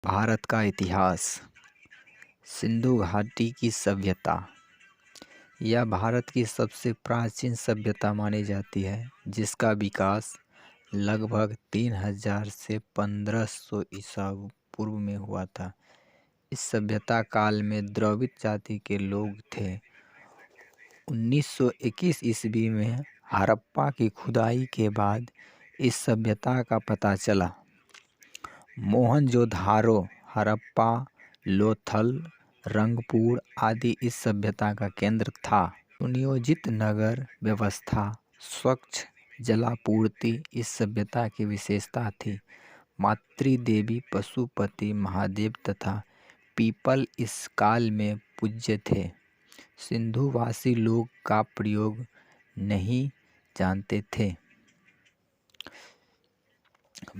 भारत का इतिहास। सिंधु घाटी की सभ्यता यह भारत की सबसे प्राचीन सभ्यता मानी जाती है, जिसका विकास लगभग 3000 से 1500 ईसा पूर्व में हुआ था। इस सभ्यता काल में द्रविड़ जाति के लोग थे। 1921 ईस्वी में हड़प्पा की खुदाई के बाद इस सभ्यता का पता चला। मोहनजोदड़ो, हड़प्पा, लोथल, रंगपुर आदि इस सभ्यता का केंद्र था। सुनियोजित नगर व्यवस्था, स्वच्छ जलापूर्ति इस सभ्यता की विशेषता थी। मातृदेवी, पशुपति, महादेव तथा पीपल इस काल में पूज्य थे। सिंधुवासी लोग का प्रयोग नहीं जानते थे।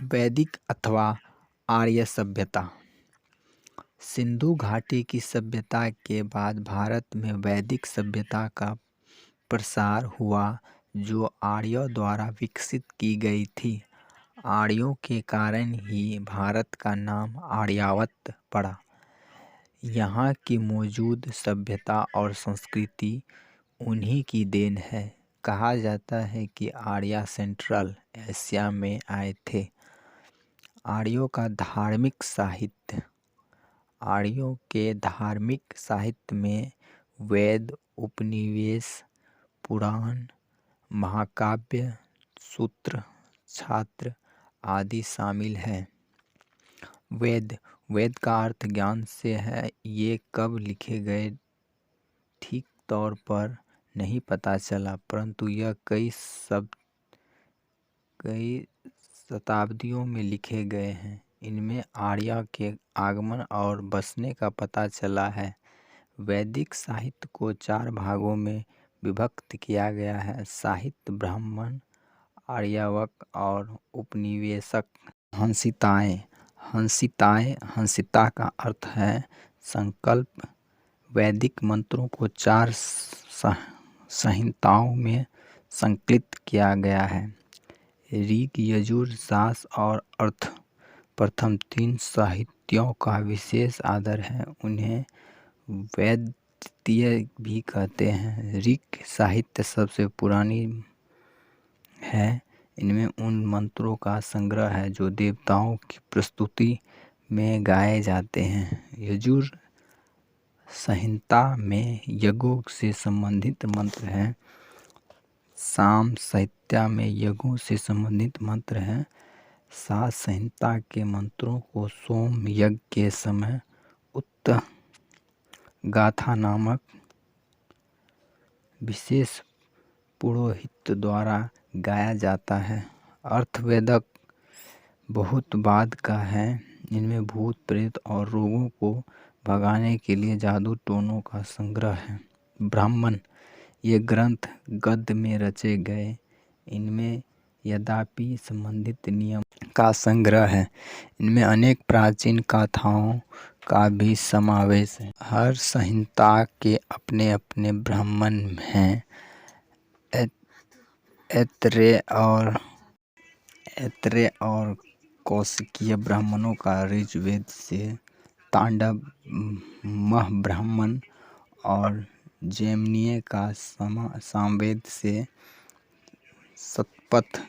वैदिक अथवा आर्य सभ्यता। सिंधु घाटी की सभ्यता के बाद भारत में वैदिक सभ्यता का प्रसार हुआ, जो आर्यों द्वारा विकसित की गई थी। आर्यों के कारण ही भारत का नाम आर्यावर्त पड़ा। यहाँ की मौजूद सभ्यता और संस्कृति उन्हीं की देन है। कहा जाता है कि आर्य सेंट्रल एशिया में आए थे। आर्यों का धार्मिक साहित्य। आर्यों के धार्मिक साहित्य में वेद, उपनिवेश, पुराण, महाकाव्य, सूत्र, छात्र आदि शामिल हैं। वेद का अर्थ ज्ञान से है। ये कब लिखे गए ठीक तौर पर नहीं पता चला, परंतु यह कई शताब्दियों में लिखे गए हैं। इनमें आर्य के आगमन और बसने का पता चला है। वैदिक साहित्य को 4 भागों में विभक्त किया गया है: साहित्य, ब्राह्मण, आर्यावर्त और उपनिवेशिक। हंसिता का अर्थ है संकल्प। वैदिक मंत्रों को 4 संहिताओं में संकलित किया गया है: ऋग, यजुर, साम और अथर्व। प्रथम 3 साहित्यों का विशेष आदर है। उन्हें वैदतीय भी कहते हैं। ऋग साहित्य सबसे पुरानी है। इनमें उन मंत्रों का संग्रह है जो देवताओं की प्रस्तुति में गाए जाते हैं। यजुर संहिता में यज्ञों से संबंधित मंत्र हैं। साम संहिता में यज्ञों से संबंधित मंत्र हैं। साम संहिता के मंत्रों को सोम यज्ञ के समय उत्तरगाथा नामक विशेष पुरोहित द्वारा गाया जाता है। अथर्ववेद बहुत बाद का है। इनमें भूत प्रेत और रोगों को भगाने के लिए जादू टोनों का संग्रह है। ब्राह्मण, ये ग्रंथ गद्य में रचे गए। इनमें यज्ञादि संबंधित नियम का संग्रह है। इनमें अनेक प्राचीन गाथाओं का भी समावेश है। हर संहिता के अपने अपने ब्राह्मण हैं। ऐत्रेय और कौशिकीय ब्राह्मणों का ऋग्वेद से, तांडव महाब्राह्मण और जैमिनीय का सामवेद से, शतपथ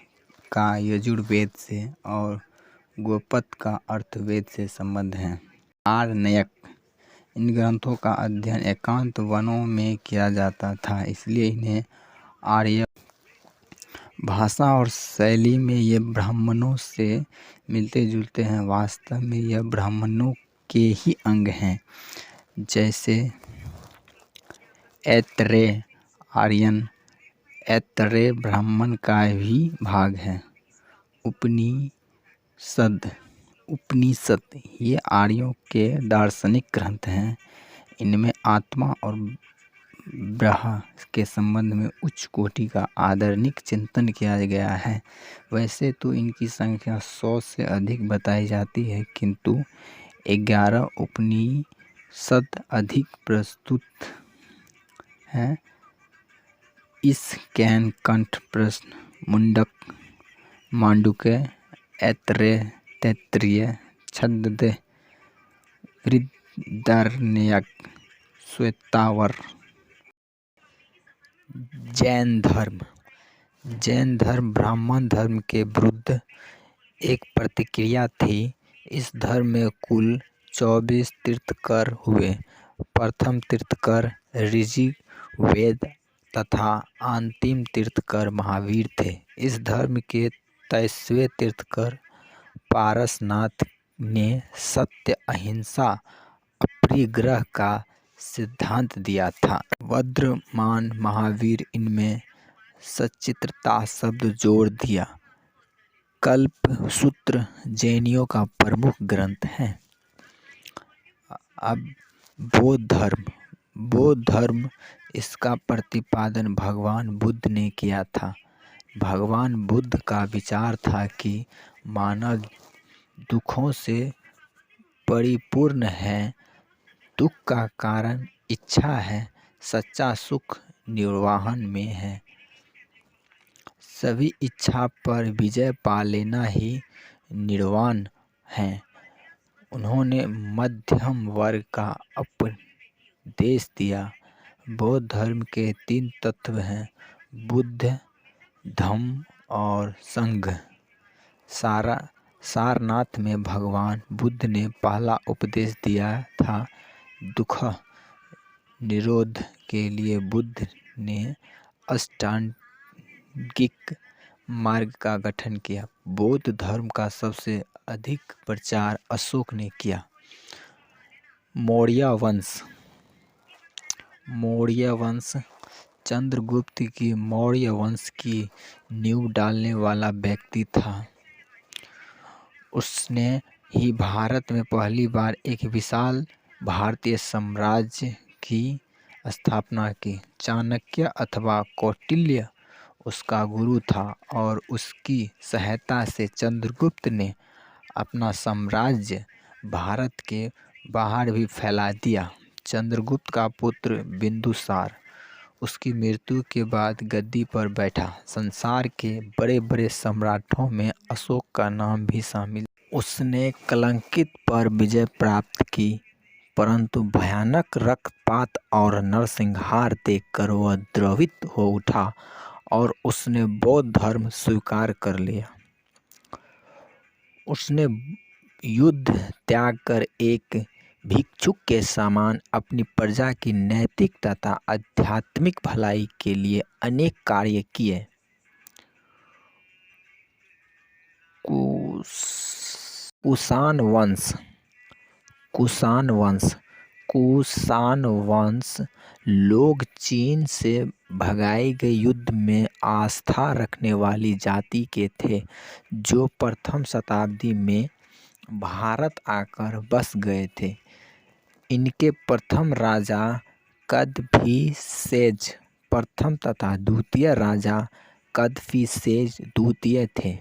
का यजुर्वेद से और गौड़पद का अथर्ववेद से संबंध है। आरण्यक, इन ग्रंथों का अध्ययन एकांत वनों में किया जाता था, इसलिए इन्हें आर्य। भाषा और शैली में ये ब्राह्मणों से मिलते जुलते हैं। वास्तव में यह ब्राह्मणों के ही अंग हैं। जैसे ऐत्रेय आर्यन, ऐत्रेय ब्राह्मण का भी भाग है। उपनिषद ये आर्यों के दार्शनिक ग्रंथ हैं। इनमें आत्मा और ब्रह्म के संबंध में उच्च कोटि का आदर्शिक चिंतन किया गया है। वैसे तो इनकी संख्या 100 से अधिक बताई जाती है, किंतु 11 उपनिषद अधिक प्रस्तुत हैं। इसकेन, कंठ, प्रश्न, मुंडक, मांडुक्य, ऐत्रेय, तैत्तिरीय, छद्म, बृहदारण्यक, श्वेताश्वर। जैन धर्म ब्राह्मण धर्म के विरुद्ध एक प्रतिक्रिया थी। इस धर्म में कुल 24 तीर्थंकर हुए। प्रथम तीर्थंकर ऋग्वेद तथा अंतिम तीर्थंकर महावीर थे। इस धर्म के 23वें तीर्थंकर पारसनाथ ने सत्य, अहिंसा, अपरिग्रह का सिद्धांत दिया था। वर्धमान महावीर इनमें सच्चित्रता शब्द जोड़ दिया। कल्पसूत्र जैनियों का प्रमुख ग्रंथ है। अब बौद्ध धर्म इसका प्रतिपादन भगवान बुद्ध ने किया था। भगवान बुद्ध का विचार था कि मानव दुखों से परिपूर्ण है। दुख का कारण इच्छा है, सच्चा सुख निर्वाण में है। सभी इच्छा पर विजय पा लेना ही निर्वाण है। उन्होंने मध्यम वर्ग का उपदेश दिया। बौद्ध धर्म के 3 तत्व हैं, बुद्ध, धम्म और संघ। सारनाथ में भगवान बुद्ध ने पहला उपदेश दिया था। दुख निरोध के लिए बुद्ध ने अष्टांगिक मार्ग का गठन किया। बौद्ध धर्म का सबसे अधिक प्रचार अशोक ने किया। मौर्य वंश चंद्रगुप्त की मौर्य वंश की नींव डालने वाला व्यक्ति था। उसने ही भारत में पहली बार एक विशाल भारतीय साम्राज्य की स्थापना की। चाणक्य अथवा कौटिल्य उसका गुरु था और उसकी सहायता से चंद्रगुप्त ने अपना साम्राज्य भारत के बाहर भी फैला दिया। चंद्रगुप्त का पुत्र बिंदुसार उसकी मृत्यु के बाद गद्दी पर बैठा। संसार के बड़े बड़े सम्राटों में अशोक का नाम भी शामिल। उसने कलंकित पर विजय प्राप्त की, परंतु भयानक रक्तपात और नरसंहार देखकर वह द्रवित हो उठा और उसने बौद्ध धर्म स्वीकार कर लिया। उसने युद्ध त्याग कर एक भिक्षुक के समान अपनी प्रजा की नैतिक तथा आध्यात्मिक भलाई के लिए अनेक कार्य किए। कुषाण वंश लोग चीन से भगाए गए युद्ध में आस्था रखने वाली जाति के थे, जो प्रथम शताब्दी में भारत आकर बस गए थे। इनके प्रथम राजा कदफीसेज प्रथम तथा द्वितीय राजा कदफीसेज द्वितीय थे।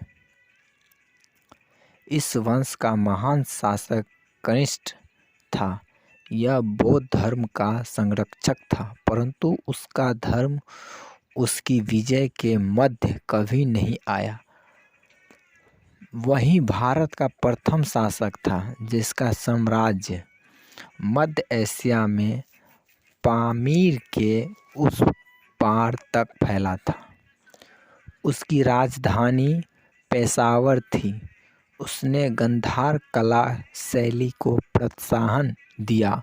इस वंश का महान शासक कनिष्क था। यह बौद्ध धर्म का संरक्षक था, परंतु उसका धर्म उसकी विजय के मध्य कभी नहीं आया। वही भारत का प्रथम शासक था जिसका साम्राज्य मध्य एशिया में पामीर के उस पार तक फैला था। उसकी राजधानी पेशावर थी। उसने गांधार कला शैली को प्रोत्साहन दिया।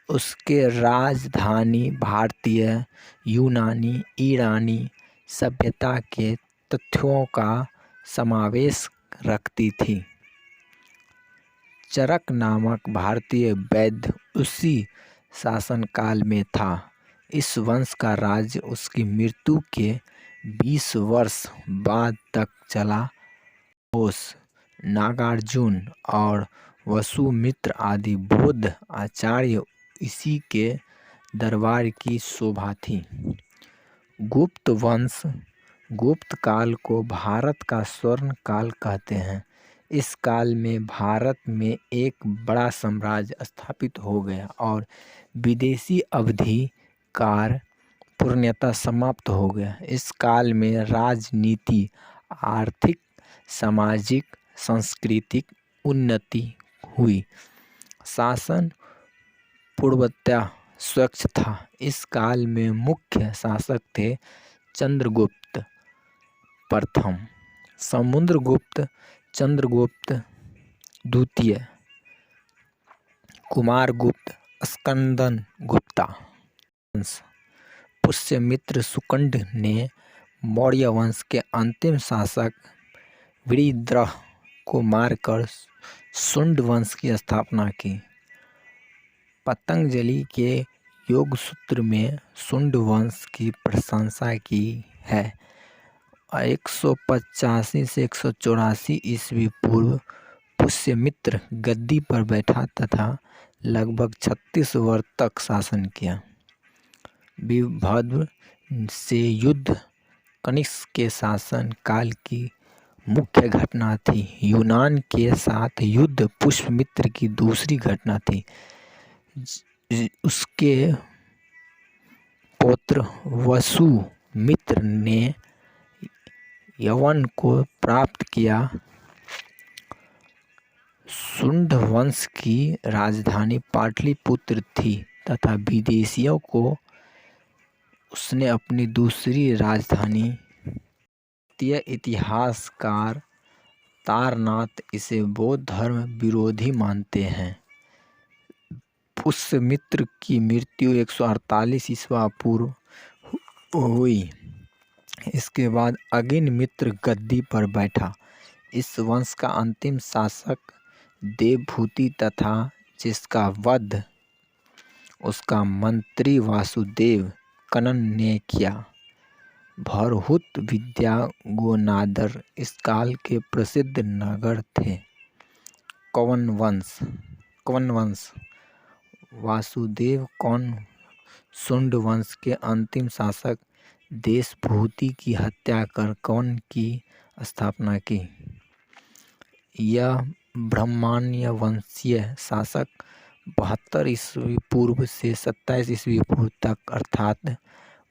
उसके राजधानी भारतीय, यूनानी, ईरानी सभ्यता के तत्वों का समावेश रखती थी। चरक नामक भारतीय वैद्य उसी शासनकाल में था। इस वंश का राज्य उसकी मृत्यु के 20 वर्ष बाद तक चला। घोष, नागार्जुन और वसुमित्र आदि बौद्ध आचार्य इसी के दरबार की शोभा थी। गुप्त वंश गुप्त काल को भारत का स्वर्ण काल कहते हैं। इस काल में भारत में एक बड़ा साम्राज्य स्थापित हो गया और विदेशी अधिकार पूर्णतः समाप्त हो गया। इस काल में राजनीति, आर्थिक, सामाजिक, सांस्कृतिक उन्नति हुई। शासन पूर्णतः स्वच्छ था। इस काल में मुख्य शासक थे चंद्रगुप्त प्रथम, समुद्रगुप्त, चंद्रगुप्त द्वितीय, कुमारगुप्त, स्कंदन गुप्ता। पुष्यमित्र शुक्ल ने मौर्य वंश के अंतिम शासक वीरभद्र को मारकर शुंग वंश की स्थापना की। पतंजलि के योग सूत्र में शुंग वंश की प्रशंसा की है। 185 से 184 ईस्वी पूर्व पुष्यमित्र गद्दी पर बैठा तथा लगभग 36 वर्ष तक शासन किया। वीरभद्र से युद्ध कनिष्क के शासन काल की मुख्य घटना थी। यूनान के साथ युद्ध पुष्यमित्र की दूसरी घटना थी। उसके पौत्र वसुमित्र ने यवन को प्राप्त किया। शुंग वंश की राजधानी पाटलिपुत्र थी तथा विदेशियों को उसने अपनी दूसरी राजधानी। भारतीय इतिहासकार तारनाथ इसे बौद्ध धर्म विरोधी मानते हैं। पुष्यमित्र की मृत्यु 148 ईस्वी पूर्व हुई। इसके बाद अग्निमित्र गद्दी पर बैठा। इस वंश का अंतिम शासक देवभूति तथा जिसका वध उसका मंत्री वासुदेव कनन ने किया। भरहुत विद्यागोनादर इस काल के प्रसिद्ध नगर थे। कौन वंश वासुदेव कौन शुंग वंश के अंतिम शासक देशभूति की हत्या कर कौन की स्थापना की। यह ब्राह्मण्य वंशीय शासक 72 ईस्वी पूर्व से 27 ईस्वी पूर्व तक अर्थात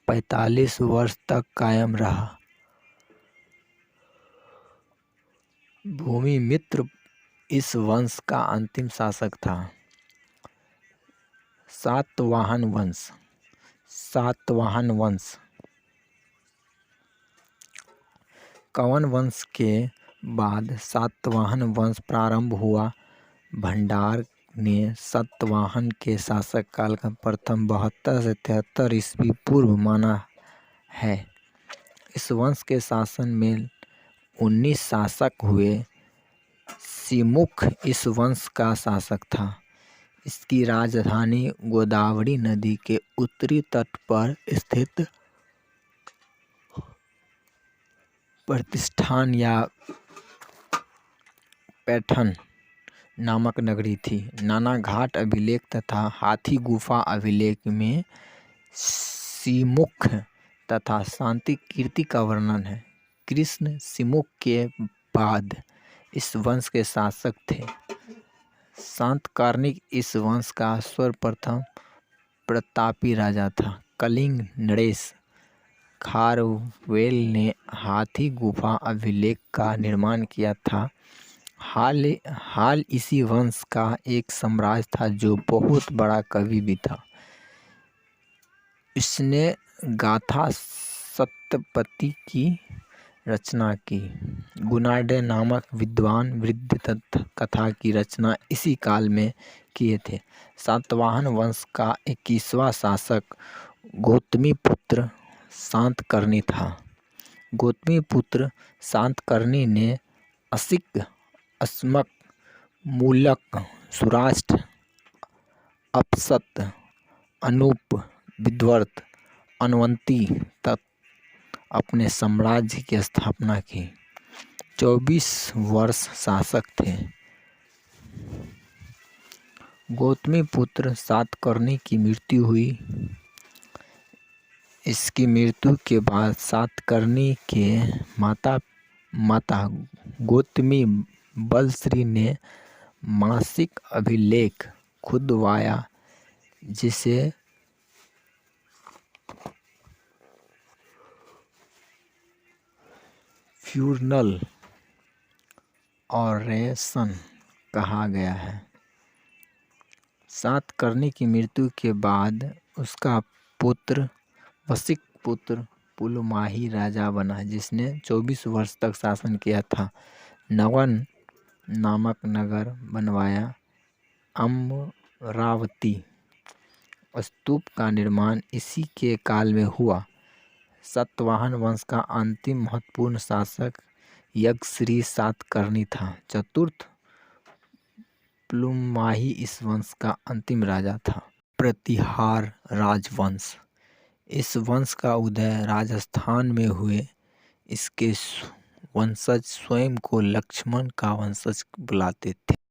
45 वर्ष तक कायम रहा। भूमिमित्र इस वंश का अंतिम शासक था। सातवाहन वंश कौन वंश के बाद सातवाहन वंश प्रारंभ हुआ। भंडार ने सातवाहन के शासक काल का प्रथम 72 से 73 ईस्वी पूर्व माना है। इस वंश के शासन में 19 शासक हुए। सिमुख इस वंश का शासक था। इसकी राजधानी गोदावरी नदी के उत्तरी तट पर स्थित प्रतिष्ठान या पैठन नामक नगरी थी। नाना घाट अभिलेख तथा हाथी गुफा अभिलेख में सिमुख तथा शांति कीर्ति का वर्णन है। कृष्ण सिमुख के बाद इस वंश के शासक थे। शातकर्णी इस वंश का सर्वप्रथम प्रतापी राजा था। कलिंग नरेश खारवेल ने हाथी गुफा अभिलेख का निर्माण किया था। हाल इसी वंश का एक साम्राज्य था जो बहुत बड़ा कवि भी था। इसने गाथा सप्तपदी की रचना की। गुणाढ्य नामक विद्वान वृद्ध कथा की रचना इसी काल में किए थे। सातवाहन वंश का 21वां शासक गौतमीपुत्र शातकर्णी था। गौतमीपुत्र शातकर्णी ने असिक, अस्मक, मूलक, सुराष्ट्र, अपसत, अनूप, विद्वर्त, अनवंती तक अपने साम्राज्य की स्थापना की। 24 वर्ष शासक थे। गौतमीपुत्र शातकर्णी की मृत्यु हुई। इसकी मृत्यु के बाद शातकर्णी के माता गौतमी बलश्री ने मासिक अभिलेख खुदवाया जिसे फ्यूनरल ऑरेशन कहा गया है। सातकर्णी की मृत्यु के बाद उसका पुत्र वशिक पुत्र पुलमाही राजा बना, जिसने 24 वर्ष तक शासन किया था। नवन नामक नगर बनवाया। अमरावती स्तूप का निर्माण इसी के काल में हुआ। सातवाहन वंश का अंतिम महत्वपूर्ण शासक यज्ञश्री सातकर्णी था। चतुर्थ पुलमाही इस वंश का अंतिम राजा था। प्रतिहार राजवंश। इस वंश का उदय राजस्थान में हुए। इसके वंशज स्वयं को लक्ष्मण का वंशज बुलाते थे।